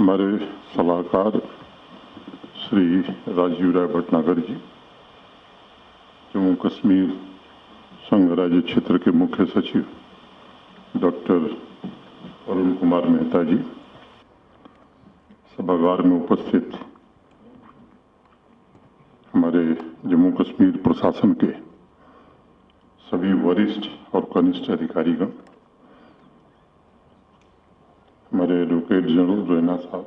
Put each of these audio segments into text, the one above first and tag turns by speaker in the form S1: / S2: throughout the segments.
S1: हमारे सलाहकार श्री राजीव राय भटनागर जी, जम्मू कश्मीर संघ राज्य क्षेत्र के मुख्य सचिव डॉक्टर अरुण कुमार मेहता जी, सभागार में उपस्थित हमारे जम्मू कश्मीर प्रशासन के सभी वरिष्ठ और कनिष्ठ अधिकारीगण, हमारे एडवोकेट जनरल रैना साहब,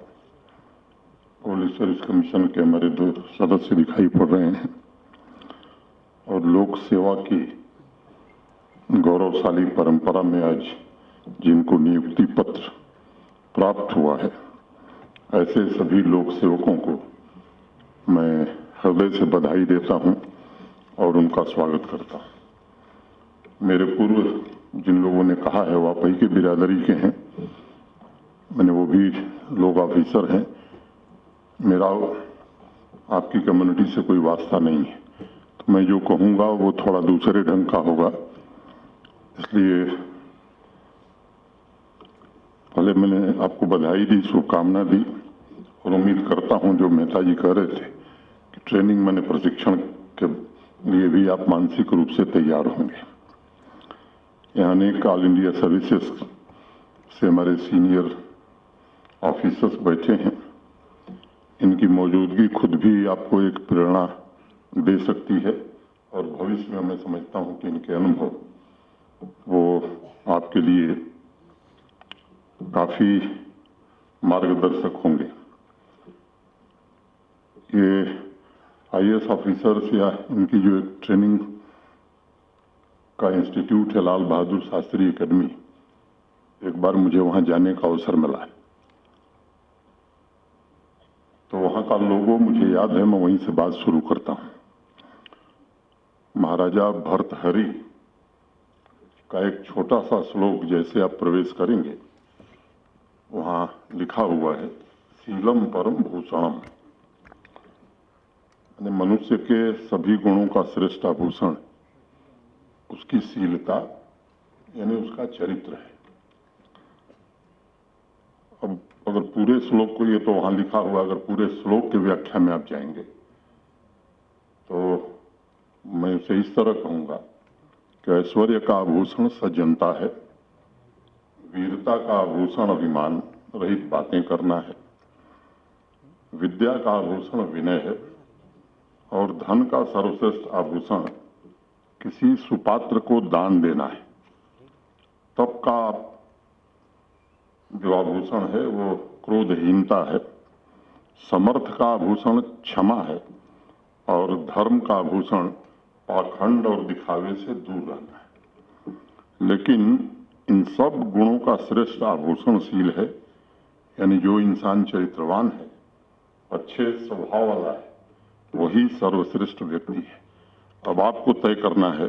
S1: पुलिस सर्विस कमीशन के हमारे 2 सदस्य दिखाई पड़ रहे हैं और लोक सेवा की गौरवशाली परंपरा में आज जिनको नियुक्ति पत्र प्राप्त हुआ है, ऐसे सभी लोक सेवकों को मैं हृदय से बधाई देता हूं और उनका स्वागत करता हूं। मेरे पूर्व जिन लोगों ने कहा है वो आप ही की बिरादरी के हैं, मैंने वो भी लोग ऑफिसर हैं, मेरा आपकी कम्युनिटी से कोई वास्ता नहीं है, तो मैं जो कहूँगा वो थोड़ा दूसरे ढंग का होगा। इसलिए पहले मैंने आपको बधाई दी, शुभकामना दी और उम्मीद करता हूँ जो मेहता जी कह रहे थे कि ट्रेनिंग मैंने प्रशिक्षण के लिए भी आप मानसिक रूप से तैयार होंगे। यहाँ अनेक ऑल इंडिया सर्विसेज से हमारे सीनियर ऑफिसर्स बैठे हैं, इनकी मौजूदगी खुद भी आपको एक प्रेरणा दे सकती है और भविष्य में मैं समझता हूं कि इनके अनुभव वो आपके लिए काफी मार्गदर्शक होंगे। ये आईएएस ऑफिसर्स या इनकी जो एक ट्रेनिंग का इंस्टीट्यूट है लाल बहादुर शास्त्री एकेडमी, एक बार मुझे वहां जाने का अवसर मिला है, तो वहां का लोगो मुझे याद है, मैं वहीं से बात शुरू करता हूं। महाराजा भर्तहरि का एक छोटा सा श्लोक जैसे आप प्रवेश करेंगे, वहां लिखा हुआ है, शीलम परम भूषणम, यानी मनुष्य के सभी गुणों का श्रेष्ठ आभूषण उसकी शीलता यानी उसका चरित्र है। अब अगर पूरे श्लोक को, ये तो वहां लिखा हुआ, अगर पूरे श्लोक की व्याख्या में आप जाएंगे तो मैं उसे इस तरह कहूंगा कि ऐश्वर्य का आभूषण सज्जनता है, वीरता का आभूषण अभिमान रहित बातें करना है, विद्या का आभूषण विनय है और धन का सर्वश्रेष्ठ आभूषण किसी सुपात्र को दान देना है। तप का जो आभूषण है वो क्रोधहीनता है, समर्थ का आभूषण क्षमा है और धर्म का आभूषण पाखंड और दिखावे से दूर रहना है। लेकिन इन सब गुणों का श्रेष्ठ आभूषण शील है, यानी जो इंसान चरित्रवान है, अच्छे स्वभाव वाला है, वही सर्वश्रेष्ठ व्यक्ति है। अब आपको तय करना है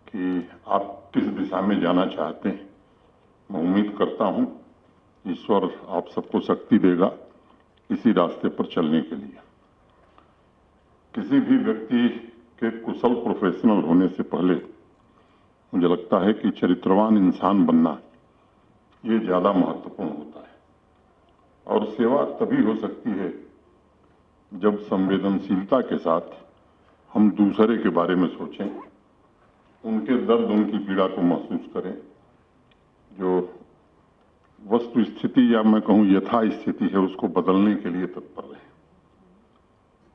S1: कि आप किस दिशा में जाना चाहते हैं। मैं उम्मीद करता हूं ईश्वर आप सबको शक्ति देगा इसी रास्ते पर चलने के लिए। किसी भी व्यक्ति के कुशल प्रोफेशनल होने से पहले मुझे लगता है कि चरित्रवान इंसान बनना ये ज्यादा महत्वपूर्ण होता है और सेवा तभी हो सकती है जब संवेदनशीलता के साथ हम दूसरे के बारे में सोचें, उनके दर्द, उनकी पीड़ा को महसूस करें, जो वस्तु स्थिति या मैं कहूं यथा स्थिति है उसको बदलने के लिए तत्पर रहे।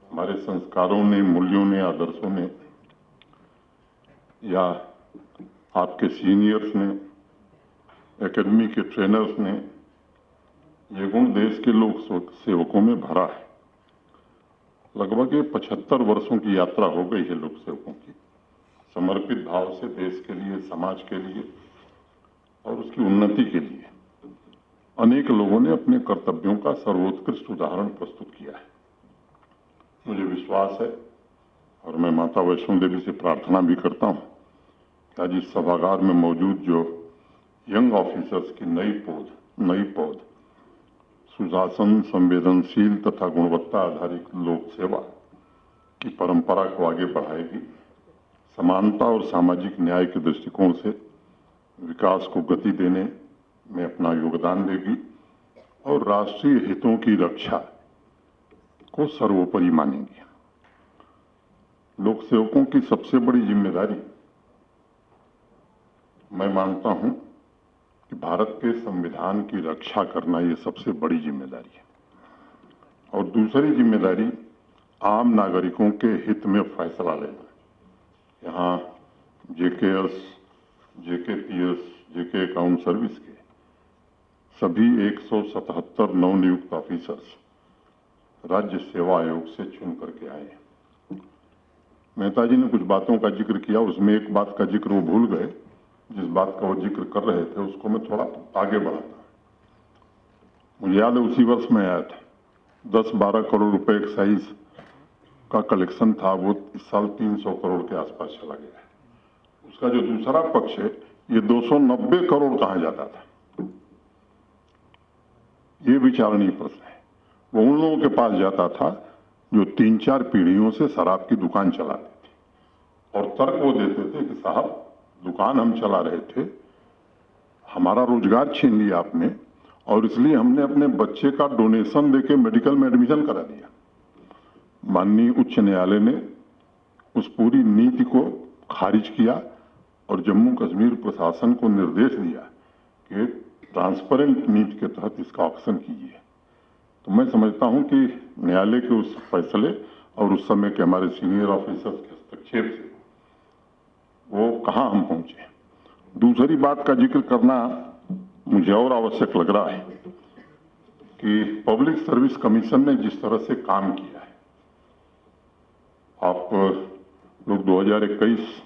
S1: हमारे संस्कारों ने, मूल्यों ने, आदर्शों ने या आपके सीनियर्स ने, एकेडमी के ट्रेनर्स ने ये गुण देश के लोक सेवकों में भरा है। लगभग 75 वर्षों की यात्रा हो गई है लोक सेवकों की, समर्पित भाव से देश के लिए, समाज के लिए और उसकी उन्नति के लिए अनेक लोगों ने अपने कर्तव्यों का सर्वोत्कृष्ट उदाहरण प्रस्तुत किया है। मुझे विश्वास है और मैं माता वैष्णो देवी से प्रार्थना भी करता हूं कि आज इस सभागार में मौजूद जो यंग ऑफिसर्स की नई पौध सुशासन, संवेदनशील तथा गुणवत्ता आधारित लोक सेवा की परंपरा को आगे बढ़ाएगी, समानता और सामाजिक न्याय के दृष्टिकोण से विकास को गति देने में अपना योगदान देगी और राष्ट्रीय हितों की रक्षा को सर्वोपरि मानेंगे। लोक सेवकों की सबसे बड़ी जिम्मेदारी मैं मानता हूं कि भारत के संविधान की रक्षा करना ये सबसे बड़ी जिम्मेदारी है, और दूसरी जिम्मेदारी आम नागरिकों के हित में फैसला लेना। यहाँ जेकेएस, जेकेपीएस, जेके अकाउंट सर्विस के सभी 177 नवनियुक्त ऑफिसर्स राज्य सेवा आयोग से चुन करके आए हैं। मेहता जी ने कुछ बातों का जिक्र किया, उसमें एक बात का जिक्र वो भूल गए। जिस बात का वो जिक्र कर रहे थे उसको मैं थोड़ा आगे बढ़ाता। मुझे याद है उसी वर्ष में आया था, 10-12 करोड़ रुपए एक्साइज का कलेक्शन था, वो इस साल 300 करोड़ के आसपास चला गया है। उसका जो दूसरा पक्ष है, ये 290 करोड़ कहां जाता था, ये विचारणीय प्रश्न है। वो उन लोगों के पास जाता था जो 3-4 पीढ़ियों से शराब की दुकान चलाते थे, और तर्क वो देते थे कि साहब दुकान हम चला रहे थे, हमारा रोजगार छीन लिया आपने, और इसलिए हमने अपने बच्चे का डोनेशन देके मेडिकल में एडमिशन करा दिया। माननीय उच्च न्यायालय ने उस पूरी नीति को खारिज किया और जम्मू कश्मीर प्रशासन को निर्देश दिया कि ट्रांसपेरेंट नीति के तहत इसका ऑक्शन कीजिए। तो मैं समझता हूं कि न्यायालय के उस फैसले और उस समय के हमारे सीनियर ऑफिसर्स के हस्तक्षेप से वो कहां हम पहुंचे। दूसरी बात का जिक्र करना मुझे और आवश्यक लग रहा है कि पब्लिक सर्विस कमीशन ने जिस तरह से काम किया है, आप लोग 2021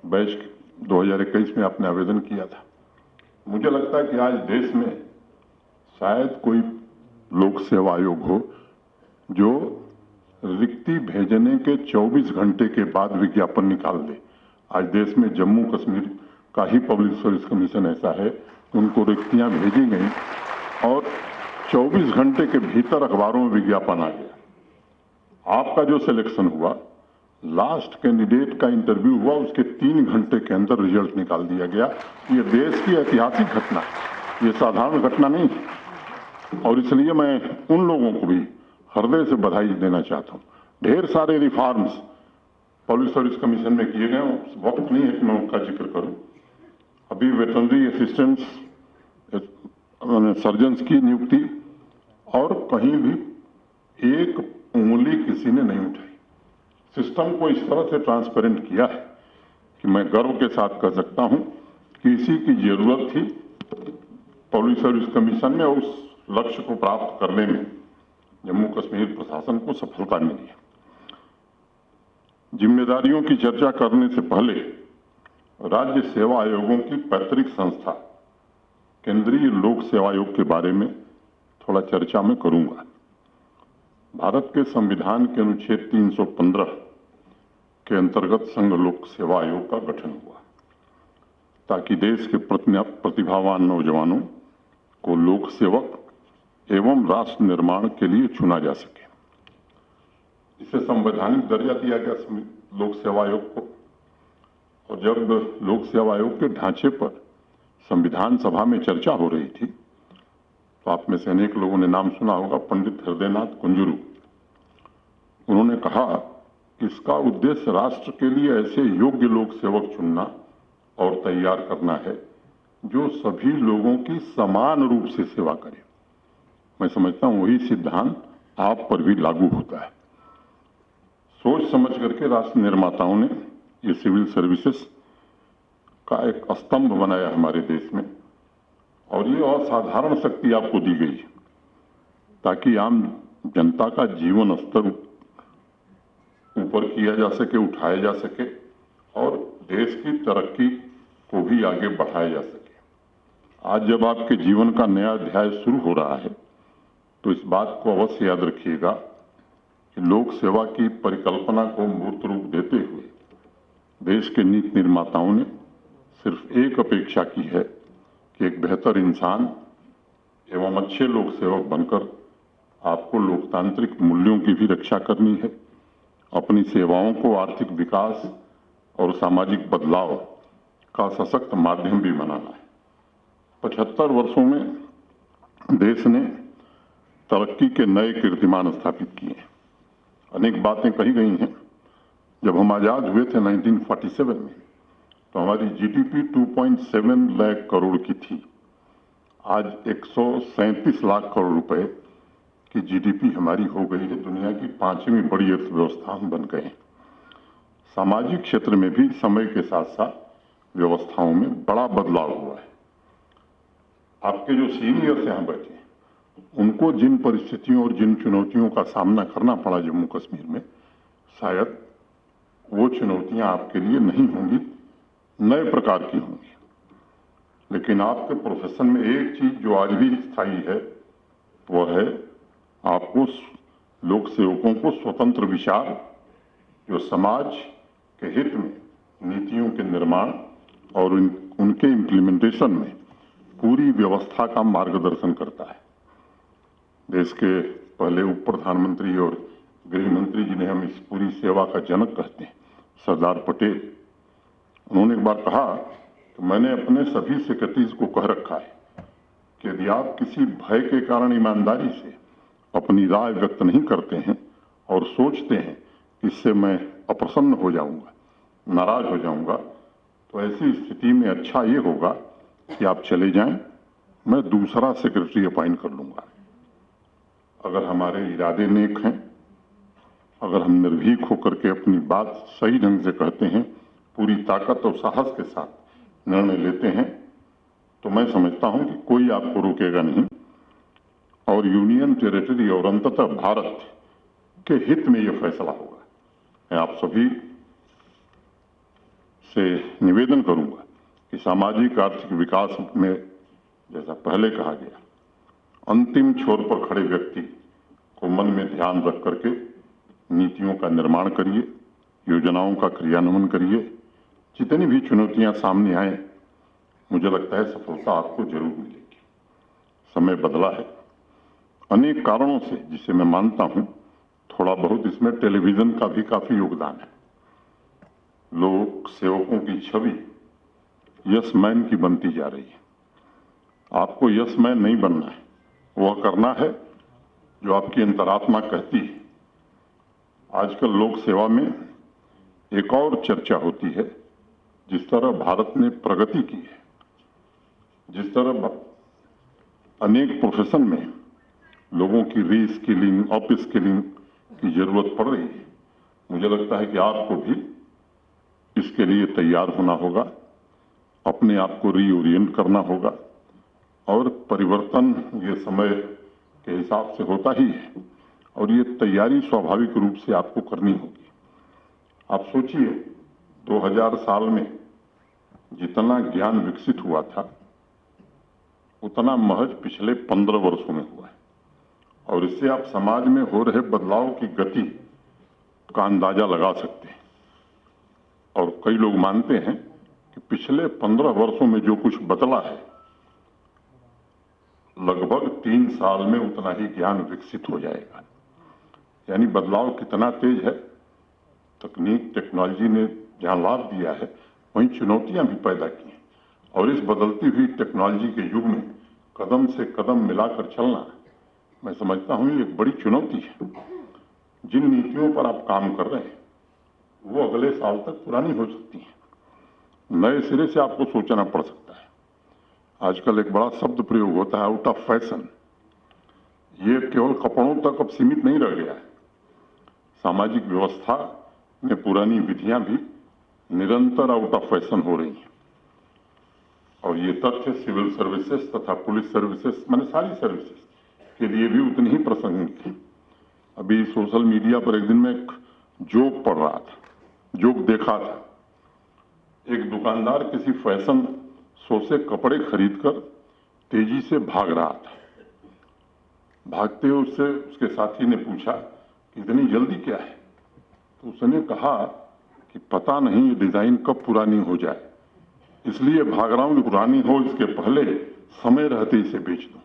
S1: बैच 2021 में आपने आवेदन किया था। मुझे लगता है कि आज देश में शायद कोई लोक सेवा आयोग हो जो रिक्ति भेजने के 24 घंटे के बाद विज्ञापन निकाल दे। आज देश में जम्मू कश्मीर का ही पब्लिक सर्विस कमीशन ऐसा है कि उनको रिक्तियां भेजी गई और 24 घंटे के भीतर अखबारों में विज्ञापन आ गया। आपका जो सिलेक्शन हुआ, लास्ट कैंडिडेट का इंटरव्यू हुआ, उसके 3 घंटे के अंदर रिजल्ट निकाल दिया गया। ये देश की ऐतिहासिक घटना है, ये साधारण घटना नहीं है, और इसलिए मैं उन लोगों को भी हृदय से बधाई देना चाहता हूं। ढेर सारे रिफॉर्म्स पब्लिक सर्विस कमीशन में किए गए, वक्त नहीं है कि मैं उनका जिक्र करूं। अभी वेटरनरी असिस्टेंट्स, सर्जन्स की नियुक्ति, और कहीं भी एक उंगली किसी ने नहीं उठाई। सिस्टम को इस तरह से ट्रांसपेरेंट किया है कि मैं गर्व के साथ कह सकता हूं कि इसी की जरूरत थी पब्लिक सर्विस कमीशन में, और उस लक्ष्य को प्राप्त करने में जम्मू कश्मीर प्रशासन को सफलता मिली है। जिम्मेदारियों की चर्चा करने से पहले राज्य सेवा आयोगों की पैतृक संस्था केंद्रीय लोक सेवा आयोग के बारे में थोड़ा चर्चा में करूंगा। भारत के संविधान के अनुच्छेद 315 के अंतर्गत संघ लोक सेवा आयोग का गठन हुआ ताकि देश के प्रतिभावान नौजवानों को लोक सेवक एवं राष्ट्र निर्माण के लिए चुना जा सके। इसे संवैधानिक दर्जा दिया गया लोक सेवा आयोग को, और जब लोक सेवा आयोग के ढांचे पर संविधान सभा में चर्चा हो रही थी तो आप में से अनेक लोगों ने नाम सुना होगा, पंडित हृदयनाथ कुंजरू। उन्होंने कहा कि इसका उद्देश्य राष्ट्र के लिए ऐसे योग्य लोक सेवक चुनना और तैयार करना है जो सभी लोगों की समान रूप से सेवा करें। मैं समझता हूं वही सिद्धांत आप पर भी लागू होता है। सोच समझ करके राष्ट्र निर्माताओं ने ये सिविल सर्विसेज का एक स्तंभ बनाया हमारे देश में, और ये असाधारण शक्ति आपको दी गई ताकि आम जनता का जीवन स्तर ऊपर किया जा सके, उठाया जा सके, और देश की तरक्की को भी आगे बढ़ाया जा सके। आज जब आपके जीवन का नया अध्याय शुरू हो रहा है तो इस बात को अवश्य याद रखिएगा कि लोक सेवा की परिकल्पना को मूर्त रूप देते हुए देश के नीति निर्माताओं ने सिर्फ एक अपेक्षा की है कि एक बेहतर इंसान एवं अच्छे लोक सेवक बनकर आपको लोकतांत्रिक मूल्यों की भी रक्षा करनी है, अपनी सेवाओं को आर्थिक विकास और सामाजिक बदलाव का सशक्त माध्यम भी बनाना है। 75 वर्षों में देश ने तरक्की के नए कीर्तिमान स्थापित किए हैं। अनेक बातें कही गई हैं। जब हम आजाद हुए थे 1947 में, तो हमारी जीडीपी 2.7 लाख करोड़ की थी। आज 137 लाख करोड़ रुपए की जीडीपी हमारी हो गई है। दुनिया की 5वीं बड़ी अर्थव्यवस्था हम बन गए हैं। सामाजिक क्षेत्र में भी समय के साथ साथ व्यवस्थाओं में बड़ा बदलाव हुआ है। आपके जो सीनियर्स यहां बैठे हैं, उनको जिन परिस्थितियों और जिन चुनौतियों का सामना करना पड़ा जम्मू कश्मीर में, शायद वो चुनौतियां आपके लिए नहीं होंगी, नए प्रकार की होंगी। लेकिन आपके प्रोफेशन में एक चीज जो आज भी स्थायी है, वह है आपको लोक सेवकों को स्वतंत्र विचार, जो समाज के हित में नीतियों के निर्माण और उनके इम्प्लीमेंटेशन में पूरी व्यवस्था का मार्गदर्शन करता है। देश के पहले उप प्रधानमंत्री और गृह मंत्री, जिन्हें हम इस पूरी सेवा का जनक कहते हैं, सरदार पटेल, उन्होंने एक बार कहा कि मैंने अपने सभी सेक्रेटरीज को कह रखा है कि यदि आप किसी भय के कारण ईमानदारी से अपनी राय व्यक्त नहीं करते हैं और सोचते हैं कि इससे मैं अप्रसन्न हो जाऊंगा, नाराज हो जाऊंगा, तो ऐसी स्थिति में अच्छा ये होगा कि आप चले जाएं, मैं दूसरा सेक्रेटरी अपॉइंट कर लूंगा। अगर हमारे इरादे नेक हैं, अगर हम निर्भीक होकर के अपनी बात सही ढंग से कहते हैं, पूरी ताकत और साहस के साथ निर्णय लेते हैं, तो मैं समझता हूं कि कोई आपको रोकेगा नहीं और यूनियन टेरिटरी और अंततः भारत के हित में यह फैसला होगा। मैं आप सभी से निवेदन करूंगा कि सामाजिक आर्थिक विकास में, जैसा पहले कहा गया, अंतिम छोर पर खड़े व्यक्ति को मन में ध्यान रख करके नीतियों का निर्माण करिए, योजनाओं का क्रियान्वयन करिए। जितनी भी चुनौतियां सामने आए, मुझे लगता है सफलता आपको जरूर मिलेगी। समय बदला है अनेक कारणों से, जिसे मैं मानता हूं थोड़ा बहुत इसमें टेलीविजन का भी काफी योगदान है। लोक सेवकों की छवि यस मैन की बनती जा रही है। आपको यस मैन नहीं बनना है, वह करना है जो आपकी अंतरात्मा कहती है। आजकल लोक सेवा में एक और चर्चा होती है, जिस तरह भारत ने प्रगति की है, जिस तरह अनेक प्रोफेशन में लोगों की रीस्किलिंग, अप स्किलिंग की जरूरत पड़ रही है। मुझे लगता है कि आपको भी इसके लिए तैयार होना होगा, अपने आप को रीओरिएंट करना होगा और परिवर्तन ये समय के हिसाब से होता ही है और ये तैयारी स्वाभाविक रूप से आपको करनी होगी। आप सोचिए, 2000 साल में जितना ज्ञान विकसित हुआ था, उतना महज पिछले 15 वर्षों में हुआ है और इससे आप समाज में हो रहे बदलाव की गति का अंदाजा लगा सकते हैं। और कई लोग मानते हैं कि पिछले 15 वर्षों में जो कुछ बदला है, लगभग 3 साल में उतना ही ज्ञान विकसित हो जाएगा। यानी बदलाव कितना तेज है। तकनीक, टेक्नोलॉजी ने जहां लाभ दिया है, वहीं चुनौतियां भी पैदा की हैं और इस बदलती हुई टेक्नोलॉजी के युग में कदम से कदम मिलाकर चलना, मैं समझता हूं ये एक बड़ी चुनौती है। जिन नीतियों पर आप काम कर रहे हैं, वो अगले साल तक पुरानी हो सकती हैं। नए सिरे से आपको सोचना पड़ सकता है। आजकल एक बड़ा शब्द प्रयोग होता है, आउट ऑफ फैशन। ये केवल कपड़ों तक अब सीमित नहीं रह गया है। सामाजिक व्यवस्था में पुरानी विधियां भी निरंतर आउट ऑफ फैशन हो रही हैं और ये तथ्य सिविल सर्विसेज तथा पुलिस सर्विसेज, मैंने सारी सर्विसेज के लिए भी उतनी ही प्रासंगिक है। अभी सोशल मीडिया पर एक दिन में एक जोक पढ़ रहा था, जोक देखा था। एक दुकानदार किसी फैशन शो से कपड़े खरीदकर तेजी से भाग रहा था। भागते हुए उससे उसके साथी ने पूछा कि इतनी जल्दी क्या है? तो उसने कहा कि पता नहीं ये डिजाइन कब पुरानी हो जाए, इसलिए भाग रहा हूं कि पुरानी हो इसके पहले समय रहते इसे बेच दूं।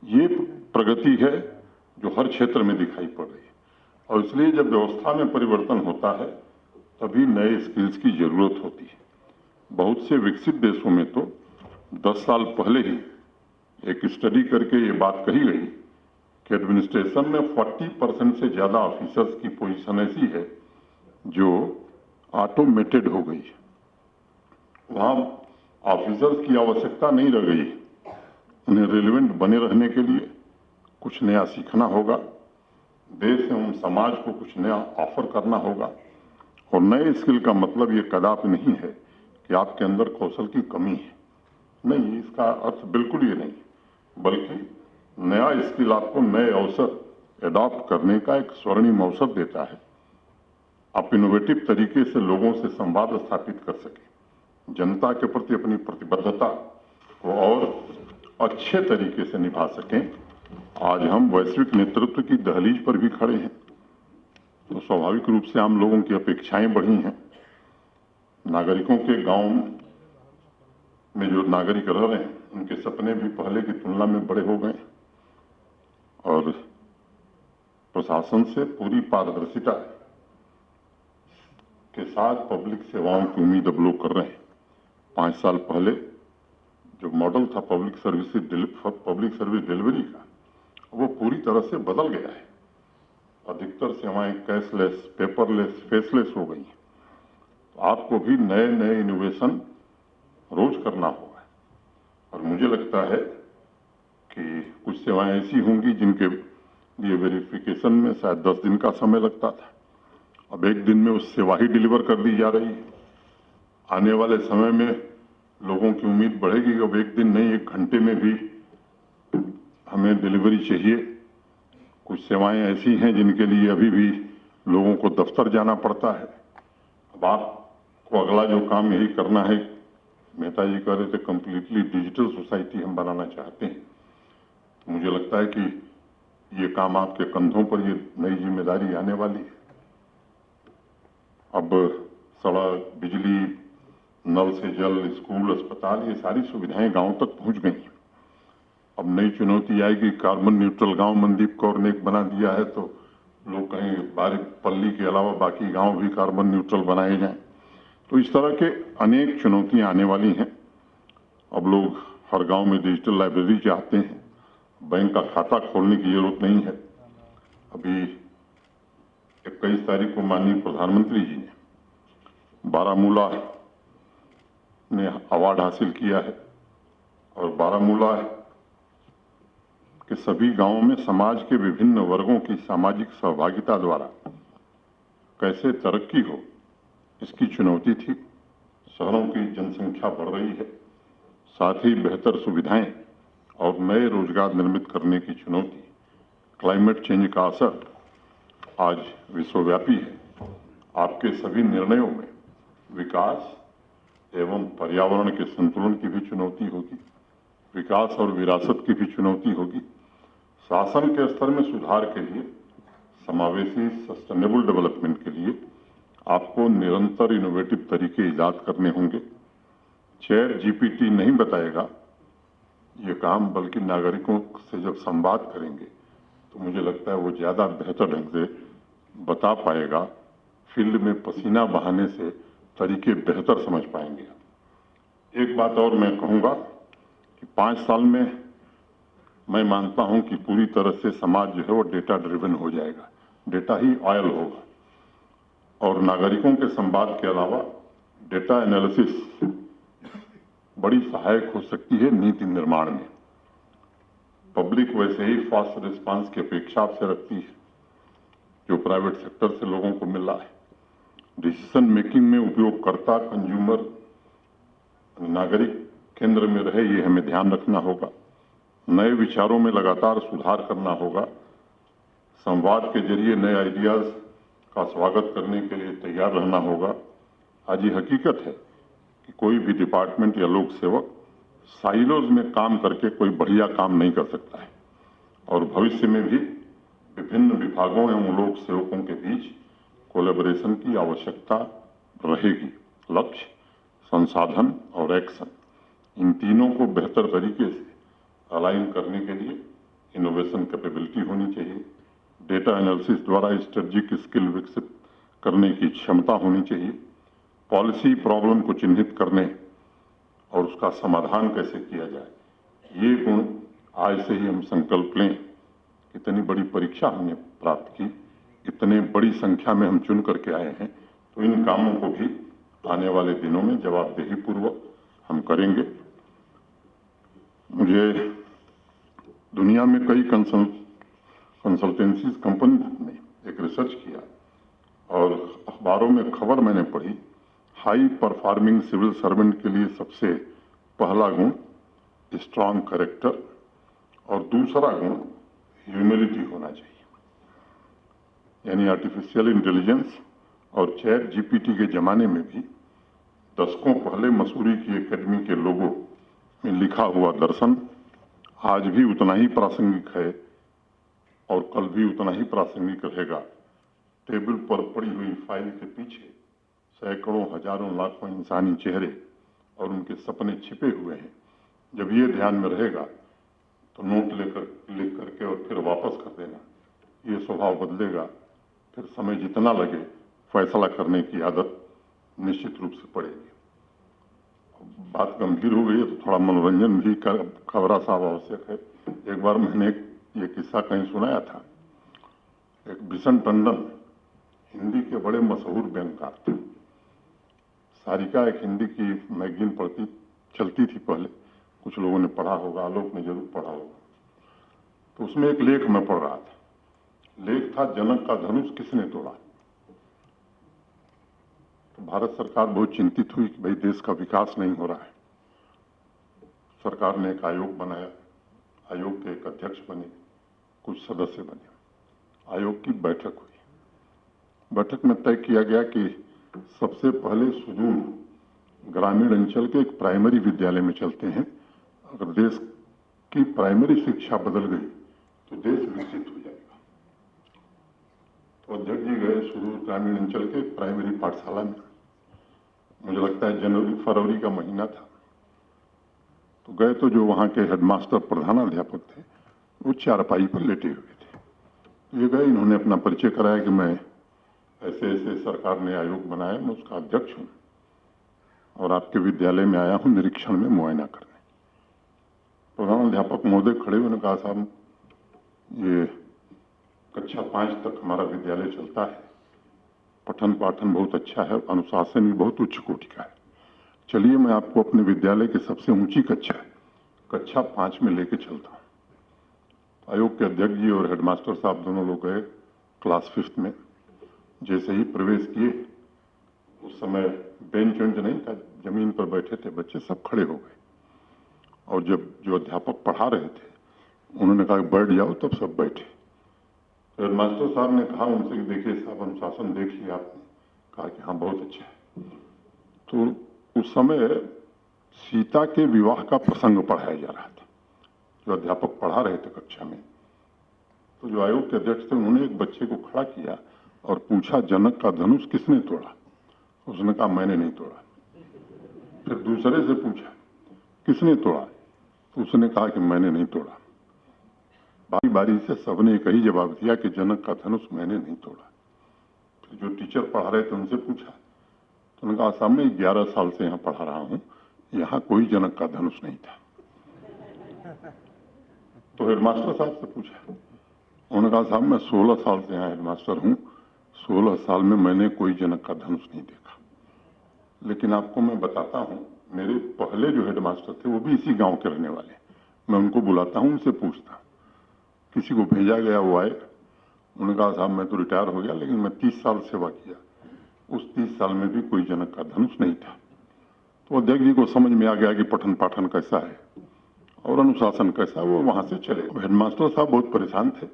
S1: ये प्रगति है जो हर क्षेत्र में दिखाई पड़ रही है और इसलिए जब व्यवस्था में परिवर्तन होता है, तभी नए स्किल्स की जरूरत होती है। बहुत से विकसित देशों में तो 10 साल पहले ही एक स्टडी करके ये बात कही गई कि एडमिनिस्ट्रेशन में 40% से ज्यादा ऑफिसर्स की पोजीशन ऐसी है जो ऑटोमेटेड हो गई है। वहां ऑफिसर्स की आवश्यकता नहीं रह गई। उन्हें रेलिवेंट बने रहने के लिए कुछ नया सीखना होगा, देश एवं समाज को कुछ नया ऑफर करना होगा। और नए स्किल का मतलब ये कदापि नहीं है कि आपके अंदर कौशल की कमी है, नहीं, इसका अर्थ बिल्कुल ये नहीं, बल्कि नया स्किल आपको नए अवसर एडॉप्ट करने का एक स्वर्णिम अवसर देता है। आप इनोवेटिव तरीके से लोगों से संवाद स्थापित कर सकें, जनता के प्रति अपनी प्रतिबद्धता को और अच्छे तरीके से निभा सकें। आज हम वैश्विक नेतृत्व की दहलीज पर भी खड़े हैं, तो स्वाभाविक रूप से आम लोगों की अपेक्षाएं बढ़ी हैं। नागरिकों के गांव में जो नागरिक रह रहे हैं, उनके सपने भी पहले की तुलना में बड़े हो गए और प्रशासन से पूरी पारदर्शिता के साथ पब्लिक सेवाओं की उम्मीद अब लोग कर रहे हैं। 5 साल पहले जो मॉडल था पब्लिक सर्विस डिलीवरी का, वो पूरी तरह से बदल गया है। अधिकतर सेवाएं कैशलेस, पेपरलेस, फेसलेस हो गई हैं। तो आपको भी नए नए इनोवेशन रोज करना होगा। और मुझे लगता है कि कुछ सेवाएं ऐसी होंगी जिनके लिए वेरिफिकेशन में शायद 10 दिन का समय लगता था, अब 1 दिन में उस सेवा ही डिलीवर कर दी जा रही है। आने वाले समय में लोगों की उम्मीद बढ़ेगी कि अब 1 दिन नहीं, 1 घंटे में भी हमें डिलीवरी चाहिए। कुछ सेवाएं ऐसी हैं जिनके लिए अभी भी लोगों को दफ्तर जाना पड़ता है। अब आपको अगला जो काम यही करना है, मेहता जी कह रहे थे कंप्लीटली डिजिटल सोसाइटी हम बनाना चाहते हैं। तो मुझे लगता है कि ये काम आपके कंधों पर, ये नई जिम्मेदारी आने वाली है। अब सड़क, बिजली, नल से जल, स्कूल, अस्पताल, ये सारी सुविधाएं गांव तक पहुंच गई हैं। अब नई चुनौती आएगी, कार्बन न्यूट्रल गांव मनदीप कौर ने एक बना दिया है, तो लोग कहें बारीपल्ली के अलावा बाकी गांव भी कार्बन न्यूट्रल बनाए जाएं। तो इस तरह के अनेक चुनौतियां आने वाली हैं। अब लोग हर गांव में डिजिटल लाइब्रेरी चाहते हैं, बैंक का खाता खोलने की जरूरत नहीं है। अभी 21 तारीख को माननीय प्रधानमंत्री जी ने बारामूला ने अवार्ड हासिल किया है और बारामूला के सभी गांवों में समाज के विभिन्न वर्गों की सामाजिक सहभागिता द्वारा कैसे तरक्की हो, इसकी चुनौती थी। शहरों की जनसंख्या बढ़ रही है, साथ ही बेहतर सुविधाएं और नए रोजगार निर्मित करने की चुनौती, क्लाइमेट चेंज का असर आज विश्वव्यापी है। आपके सभी निर्णयों में विकास एवं पर्यावरण के संतुलन की भी चुनौती होगी, विकास और विरासत की भी चुनौती होगी। शासन के स्तर में सुधार के लिए, समावेशी सस्टेनेबल डेवलपमेंट के लिए आपको निरंतर इनोवेटिव तरीके ईजाद करने होंगे। चैट जीपीटी नहीं बताएगा ये काम, बल्कि नागरिकों से जब संवाद करेंगे तो मुझे लगता है वो ज्यादा बेहतर ढंग से बता पाएगा। फील्ड में पसीना बहाने से तरीके बेहतर समझ पाएंगे। एक बात और मैं कहूंगा कि 5 साल में मैं मानता हूं कि पूरी तरह से समाज जो है वो डेटा ड्रिवन हो जाएगा, डेटा ही ऑयल होगा। और नागरिकों के संवाद के अलावा डेटा एनालिसिस बड़ी सहायक हो सकती है नीति निर्माण में। पब्लिक वैसे ही फास्ट रिस्पांस की अपेक्षा आपसे रखती है जो प्राइवेट सेक्टर से लोगों को मिल रहा है। डिसीजन मेकिंग में उपयोगकर्ता, कंज्यूमर, नागरिक केंद्र में रहे, ये हमें ध्यान रखना होगा। नए विचारों में लगातार सुधार करना होगा। संवाद के जरिए नए आइडियाज का स्वागत करने के लिए तैयार रहना होगा। आज ये हकीकत है कि कोई भी डिपार्टमेंट या लोक सेवक साइलोज में काम करके कोई बढ़िया काम नहीं कर सकता है और भविष्य में भी विभिन्न विभागों एवं लोक सेवकों के बीच कोलैबोरेशन की आवश्यकता रहेगी। लक्ष्य, संसाधन और एक्शन, इन तीनों को बेहतर तरीके से अलाइन करने के लिए इनोवेशन कैपेबिलिटी होनी चाहिए। डेटा एनालिसिस द्वारा स्ट्रेटेजिक स्किल विकसित करने की क्षमता होनी चाहिए। पॉलिसी प्रॉब्लम को चिन्हित करने और उसका समाधान कैसे किया जाए, ये गुण आज से ही हम संकल्प लें। इतनी बड़ी परीक्षा हमने प्राप्त की, इतने बड़ी संख्या में हम चुन करके आए हैं, तो इन कामों को भी आने वाले दिनों में जवाबदेही पूर्वक हम करेंगे। मुझे दुनिया में कई कंसल्टेंसी कंपनी ने एक रिसर्च किया और अखबारों में खबर मैंने पढ़ी, हाई परफॉर्मिंग सिविल सर्वेंट के लिए सबसे पहला गुण स्ट्रांग कैरेक्टर और दूसरा गुण ह्यूमिलिटी होना चाहिए। यानी आर्टिफिशियल इंटेलिजेंस और चैट जीपीटी के जमाने में भी दशकों पहले मसूरी की एकेडमी के लोगों में लिखा हुआ दर्शन आज भी उतना ही प्रासंगिक है और कल भी उतना ही प्रासंगिक रहेगा। टेबल पर पड़ी हुई फाइल के पीछे सैकड़ों, हजारों, लाखों इंसानी चेहरे और उनके सपने छिपे हुए हैं। जब ये ध्यान में रहेगा तो नोट लिख करके और फिर वापस कर देना, ये स्वभाव बदलेगा। फिर समय जितना लगे फैसला करने की आदत निश्चित रूप से पड़ेगी। बात गंभीर हो गई है तो थोड़ा मनोरंजन भी खबरा साहब आवश्यक है। एक बार मैंने ये किस्सा कहीं सुनाया था। एक बिशन टंडन हिंदी के बड़े मशहूर बैंकर थे। सारिका एक हिंदी की मैगजीन चलती थी पहले, कुछ लोगों ने पढ़ा होगा, आलोक ने जरूर पढ़ा होगा। तो उसमें एक लेख मैं पढ़ रहा था। लेख था जनक का धनुष किसने तोड़ा। तो भारत सरकार बहुत चिंतित हुई कि भाई देश का विकास नहीं हो रहा है। सरकार ने एक आयोग बनाया, आयोग के एक अध्यक्ष बने, कुछ सदस्य बने। आयोग की बैठक हुई। बैठक में तय किया गया कि सबसे पहले सुदूर ग्रामीण अंचल के एक प्राइमरी विद्यालय में चलते हैं। अगर देश की प्राइमरी शिक्षा बदल गई तो देश विकसित हो जाएगा। तो अध्यक्ष जी गए सुदूर ग्रामीण अंचल के प्राइमरी पाठशाला में। मुझे लगता है जनवरी फरवरी का महीना था। तो गए तो जो वहां के हेडमास्टर प्रधानाध्यापक थे वो चारपाई पर लेटे हुए थे। ये गए, इन्होंने अपना परिचय कराया कि मैं ऐसे ऐसे सरकार ने आयोग बनाया, मैं उसका अध्यक्ष हूं और आपके विद्यालय में आया हूं निरीक्षण में मुआयना करने। प्रधानाध्यापक महोदय खड़े हुए ने कहा, साहब ये कक्षा 5 तक हमारा विद्यालय चलता है, पठन पाठन बहुत अच्छा है, अनुशासन भी बहुत उच्च कोटि का है। चलिए मैं आपको अपने विद्यालय की सबसे ऊंची कक्षा 5 में लेके चलता हूं। आयोग के अध्यक्ष जी और हेडमास्टर साहब दोनों लोग गए क्लास 5 में। जैसे ही प्रवेश किए, उस समय बेंच वेंच नहीं था, जमीन पर बैठे थे बच्चे, सब खड़े हो गए। और जब जो अध्यापक पढ़ा रहे थे उन्होंने कहा बैठ जाओ, तब सब बैठे। तो हेडमास्टर साहब ने कहा उनसे कि देखिए साहब, अनुशासन देख लिया आपने? कहा कि हाँ बहुत अच्छा है। तो उस समय सीता के विवाह का प्रसंग पढ़ाया जा रहा था। जो अध्यापक पढ़ा रहे थे कक्षा में, तो जो आयोग के अध्यक्ष थे उन्होंने एक बच्चे को खड़ा किया और पूछा, जनक का धनुष किसने तोड़ा? उसने कहा मैंने नहीं तोड़ा। फिर दूसरे से पूछा, किसने तोड़ा? तो उसने कहा कि मैंने नहीं तोड़ा। बारी बारी से सबने एक ही जवाब दिया कि जनक का धनुष मैंने नहीं तोड़ा। फिर जो टीचर पढ़ा रहे थे उनसे पूछा, तो उन्होंने कहा साहब मैं 11 साल से यहाँ पढ़ा रहा हूँ, यहाँ कोई जनक का धनुष नहीं था। तो हेडमास्टर साहब से पूछा, उन्होंने कहा साहब मैं 16 साल से यहाँ हेडमास्टर हूँ, 16 साल में मैंने कोई जनक का धनुष नहीं देखा। लेकिन आपको मैं बताता हूँ, मेरे पहले जो हेडमास्टर थे वो भी इसी गांव के रहने वाले। मैं उनको बुलाता हूँ, उनसे पूछता हूँ। किसी को भेजा गया, वो आए। उन्होंने कहा साहब मैं तो रिटायर हो गया, लेकिन मैं 30 साल सेवा किया, उस 30 साल में भी कोई जनक का धनुष नहीं था। तो अध्यक्ष जी को समझ में आ गया कि पठन पाठन कैसा है और अनुशासन कैसा है। वो वहां से चले। हेडमास्टर साहब बहुत परेशान थे,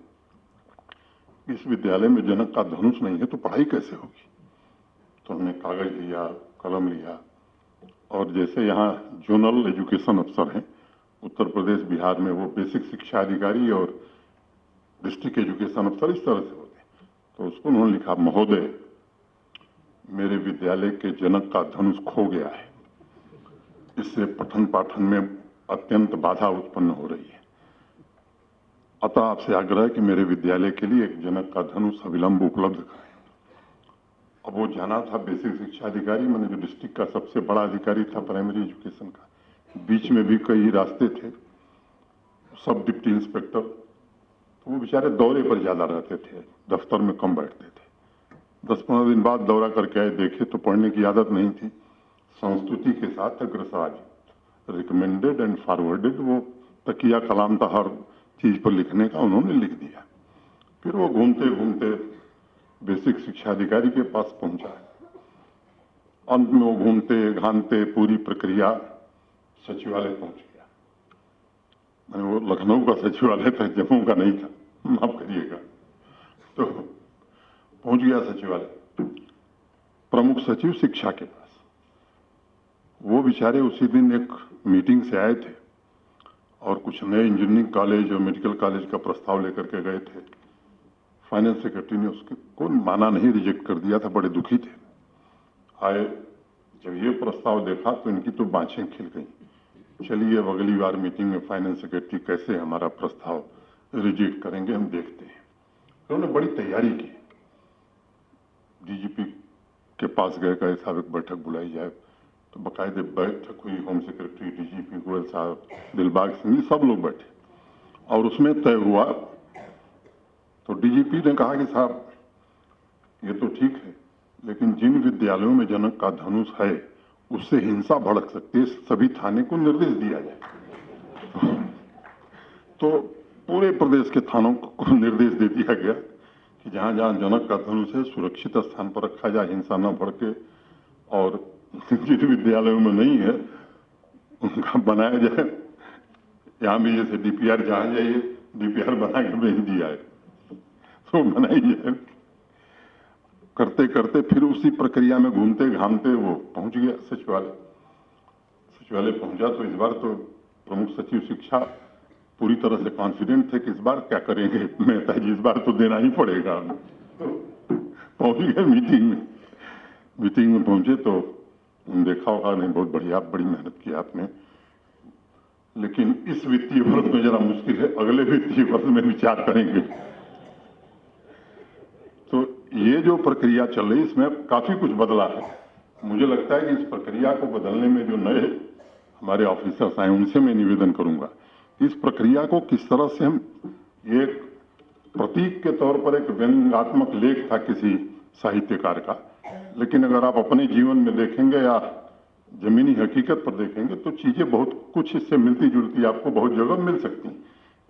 S1: इस विद्यालय में जनक का धनुष नहीं है तो पढ़ाई कैसे होगी। तो उन्होंने कागज लिया, कलम लिया और जैसे यहाँ जोनल एजुकेशन अफसर हैं उत्तर प्रदेश बिहार में, वो बेसिक शिक्षा अधिकारी और डिस्ट्रिक्ट एजुकेशन अफसर इस तरह से होते। तो उसको उन्होंने लिखा, महोदय मेरे विद्यालय के जनक का धनुष खो गया है, इससे पठन पाठन में अत्यंत बाधा उत्पन्न हो रही है। अतः आपसे आग्रह है कि मेरे विद्यालय के लिए एक जनक का धनुष अविलंब उपलब्ध कराएं। अब वो जाना था बेसिक शिक्षा अधिकारी, मैंने जो डिस्ट्रिक्ट का सबसे बड़ा अधिकारी था प्राइमरी एजुकेशन का, बीच में भी कई रास्ते थे। सब डिप्टी इंस्पेक्टर, तो वो बेचारे दौरे पर ज़्यादा रहते थे, दफ्तर में कम बैठते थे। 10-15 दिन बाद दौरा करके आए, देखे तो पढ़ने की आदत नहीं थी। संस्तुति के साथ अग्रसराज, रिकमेंडेड एंड फॉरवर्डेड, वो तकिया कलाम था हर चीज पर लिखने का, उन्होंने लिख दिया। फिर वो घूमते घूमते बेसिक शिक्षा अधिकारी के पास पहुंचा। अंत में वो घूमते घामते पूरी प्रक्रिया सचिवालय पहुंच गया। मैंने वो लखनऊ का सचिवालय था, जम्मू का नहीं था, माफ करिएगा। तो पहुंच गया सचिवालय, प्रमुख सचिव शिक्षा के पास। वो बेचारे उसी दिन एक मीटिंग से आए थे और कुछ नए इंजीनियरिंग कॉलेज और मेडिकल कॉलेज का प्रस्ताव लेकर के गए थे। फाइनेंस सेक्रेटरी ने उसको माना नहीं, रिजेक्ट कर दिया था, बड़े दुखी थे। आए, जब ये प्रस्ताव देखा तो इनकी तो बाँछें खिल गई। चलिए अब अगली बार मीटिंग में फाइनेंस सेक्रेटरी कैसे हमारा प्रस्ताव रिजेक्ट करेंगे, हम देखते हैं। तो उन्होंने बड़ी तैयारी की। डीजीपी के पास गए, कहे साहब एक बैठक बुलाई जाए, तो बाकायदे बैठक हुई। होम सेक्रेटरी, डीजीपी गोयल साहब, दिलबाग सिंह, सब लोग बैठे और उसमें तय हुआ। तो डीजीपी ने कहा कि साहब ये तो ठीक है, लेकिन जिन विद्यालयों में जनक का धनुष है उससे हिंसा भड़क सकती है, सभी थाने को निर्देश दिया जाए। तो पूरे प्रदेश के थानों को निर्देश दे दिया गया कि जहां जहां जनक का धनुष है सुरक्षित स्थान पर रखा जाए, हिंसा न भड़के, और जिन विद्यालयों में नहीं है उनका बनाया जाए। यहाँ भी जैसे डीपीआर जहां जाइए डीपीआर बना के भेज दिया है, तो बनाई जाए। करते करते फिर उसी प्रक्रिया में घूमते घामते वो पहुंच गया सचिवालय। सचिवालय पहुंचा तो इस बार तो प्रमुख सचिव शिक्षा पूरी तरह से कॉन्फिडेंट थे कि इस बार क्या करेंगे मेहता जी, इस बार तो देना ही पड़ेगा। पहुंच गए मीटिंग में पहुंचे तो देखा होगा, नहीं बहुत बढ़िया, बड़ी मेहनत की आपने, लेकिन इस वित्तीय वर्ष में जरा मुश्किल है, अगले वित्तीय वर्ष में विचार करेंगे। तो ये जो प्रक्रिया चल रही है इसमें काफी कुछ बदला है। मुझे लगता है कि इस प्रक्रिया को बदलने में जो नए हमारे ऑफिसर्स आए उनसे मैं निवेदन करूंगा, इस प्रक्रिया को किस तरह से हम, ये प्रतीक के तौर पर एक व्यंग्यात्मक लेख था किसी साहित्यकार का, लेकिन अगर आप अपने जीवन में देखेंगे या जमीनी हकीकत पर देखेंगे तो चीजें बहुत कुछ इससे मिलती जुलती आपको बहुत जगह मिल सकती हैं।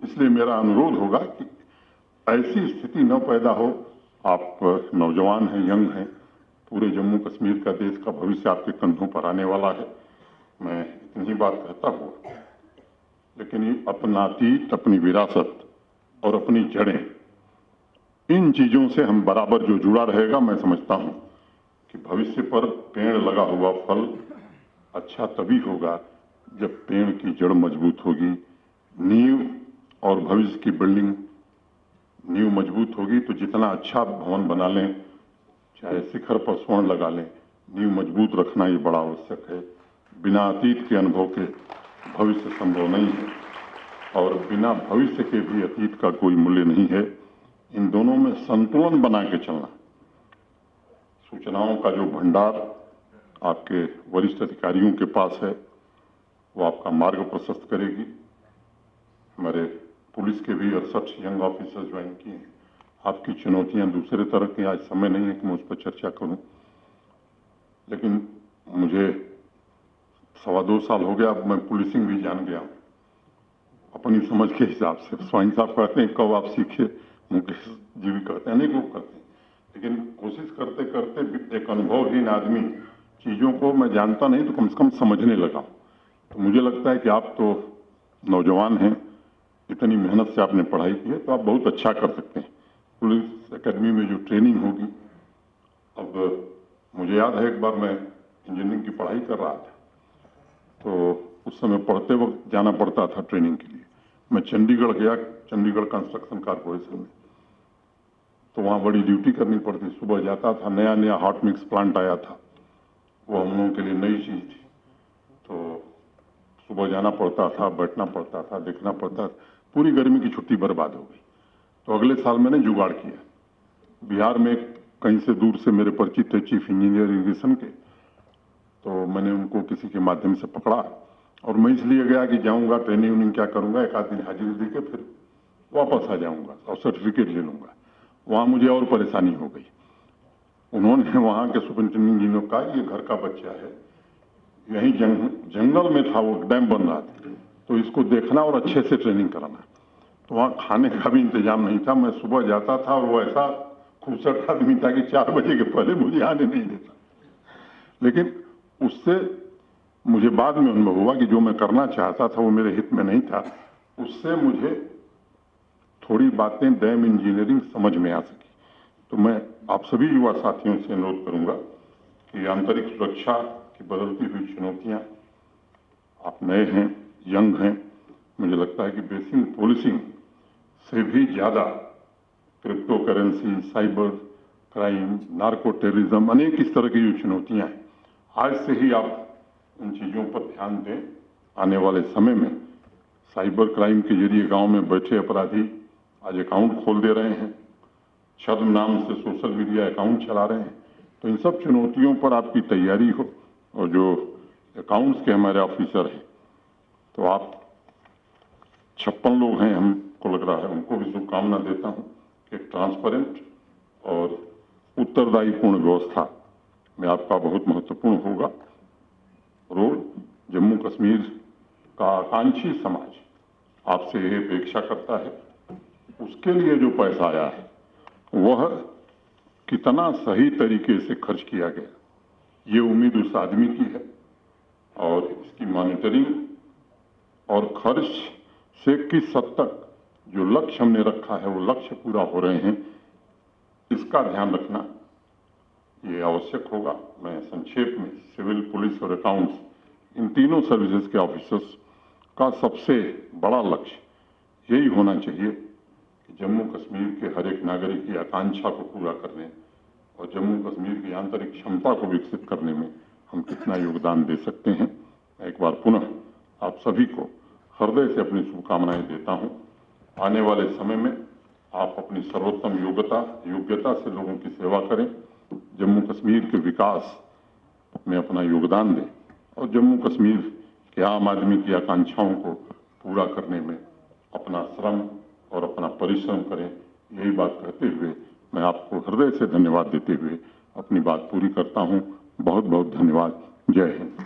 S1: इसलिए मेरा अनुरोध होगा कि ऐसी स्थिति न पैदा हो। आप नौजवान हैं, यंग हैं, पूरे जम्मू कश्मीर का, देश का भविष्य आपके कंधों पर आने वाला है। मैं इतनी बात कहता हूँ, लेकिन ये अपना अतीत, अपनी विरासत और अपनी जड़ें, इन चीजों से हम बराबर जो जुड़ा रहेगा, मैं समझता हूं कि भविष्य पर पेड़ लगा हुआ फल अच्छा तभी होगा जब पेड़ की जड़ मजबूत होगी। नींव और भविष्य की बिल्डिंग, नींव मजबूत होगी तो जितना अच्छा भवन बना लें, चाहे शिखर पर स्वर्ण लगा लें, नींव मजबूत रखना ये बड़ा आवश्यक है। बिना अतीत के अनुभव के भविष्य संभव नहीं है और बिना भविष्य के भी अतीत का कोई मूल्य नहीं है। इन दोनों में संतुलन बना के चलना। सूचनाओं का जो भंडार आपके वरिष्ठ अधिकारियों के पास है वो आपका मार्ग प्रशस्त करेगी। हमारे पुलिस के भी 68 यंग ऑफिसर्स ज्वाइन किए हैं। आपकी चुनौतियां दूसरे तरह की, आज समय नहीं है कि मैं उस पर चर्चा करूं, लेकिन मुझे 2.25 साल हो गया, अब मैं पुलिसिंग भी जान गया अपनी समझ के हिसाब से। स्वाइन साहब कहते हैं कब आप सीखे, मुकेश जी भी कहते हैं, अनेक लोग कहते हैं, लेकिन कोशिश करते करते एक अनुभवहीन आदमी चीजों को मैं जानता नहीं तो कम से कम समझने लगा। तो मुझे लगता है कि आप तो नौजवान हैं, इतनी मेहनत से आपने पढ़ाई की है तो आप बहुत अच्छा कर सकते हैं। पुलिस एकेडमी में जो ट्रेनिंग होगी, अब मुझे याद है एक बार मैं इंजीनियरिंग की पढ़ाई कर रहा था तो उस समय पढ़ते वक्त जाना पड़ता था ट्रेनिंग के लिए। मैं चंडीगढ़ गया, चंडीगढ़ कंस्ट्रक्शन कारपोरेशन में, तो वहाँ बड़ी ड्यूटी करनी पड़ती। सुबह जाता था, नया नया हॉट मिक्स प्लांट आया था, वो हम लोगों के लिए नई चीज़ थी, तो सुबह जाना पड़ता था, बैठना पड़ता था, देखना पड़ता था। पूरी गर्मी की छुट्टी बर्बाद हो गई। तो अगले साल मैंने जुगाड़ किया। बिहार में कहीं से दूर से मेरे परिचित थे चीफ इंजीनियर इरिगेशन के, तो मैंने उनको किसी के माध्यम से पकड़ा और मैं इसलिए गया कि जाऊंगा, ट्रेनिंग व्रेनिंग क्या करूंगा, एक आध दिन हाजिरी दे के फिर वापस आ जाऊंगा और सर्टिफिकेट ले लूंगा। वहां मुझे और परेशानी हो गई। उन्होंने वहां के सुपरिंटेंडेंट इंजीनियर कहा ये घर का बच्चा है, यहीं जंगल में था, वो डैम बन रहा था, तो इसको देखना और अच्छे से ट्रेनिंग कराना। तो वहाँ खाने का भी इंतजाम नहीं था। मैं सुबह जाता था और वो ऐसा खूबसूरत आदमी था कि 4 बजे के पहले मुझे आने नहीं देता। लेकिन उससे मुझे बाद में अनुभव हुआ कि जो मैं करना चाहता था वो मेरे हित में नहीं था। उससे मुझे थोड़ी बातें डैम इंजीनियरिंग समझ में आ सकी। तो मैं आप सभी युवा साथियों से अनुरोध करूंगा कि आंतरिक सुरक्षा की बदलती हुई चुनौतियां, आप नए हैं, यंग हैं, मुझे लगता है कि बेसिक पॉलिसिंग से भी ज्यादा crypto currency, cyber crime, narco terrorism, अनेक इस तरह की जो चुनौतियां हैं, आज से ही आप उन चीजों पर ध्यान दें। आने वाले समय में साइबर क्राइम के जरिए गांव में बैठे अपराधी आज अकाउंट खोल दे रहे हैं, छद्म नाम से सोशल मीडिया अकाउंट चला रहे हैं। तो इन सब चुनौतियों पर आपकी तैयारी हो, और जो अकाउंट्स के हमारे ऑफिसर हैं, तो आप 56 लोग हैं हमको लग रहा है, उनको भी शुभकामना देता हूं कि ट्रांसपेरेंट और उत्तरदायीपूर्ण व्यवस्था में आपका बहुत महत्वपूर्ण होगा रोल। जम्मू कश्मीर का आकांक्षी समाज आपसे यह अपेक्षा करता है, उसके लिए जो पैसा आया है वह कितना सही तरीके से खर्च किया गया, ये उम्मीद उस आदमी की है। और इसकी मॉनिटरिंग और खर्च से किस हद तक जो लक्ष्य हमने रखा है वो लक्ष्य पूरा हो रहे हैं, इसका ध्यान रखना ये आवश्यक होगा। मैं संक्षेप में सिविल, पुलिस और अकाउंट्स, इन तीनों सर्विसेज के ऑफिसर्स का सबसे बड़ा लक्ष्य यही होना चाहिए कि जम्मू कश्मीर के हर एक नागरिक की आकांक्षा को पूरा करने और जम्मू कश्मीर की आंतरिक क्षमता को विकसित करने में हम कितना योगदान दे सकते हैं। एक बार पुनः आप सभी को हृदय से अपनी शुभकामनाएं देता हूं। आने वाले समय में आप अपनी सर्वोत्तम योग्यता से लोगों की सेवा करें, जम्मू कश्मीर के विकास में अपना योगदान दें और जम्मू कश्मीर के आम आदमी की आकांक्षाओं को पूरा करने में अपना श्रम और अपना परिश्रम करें। यही बात कहते हुए मैं आपको हृदय से धन्यवाद देते हुए अपनी बात पूरी करता हूं। बहुत बहुत धन्यवाद। जय हिंद।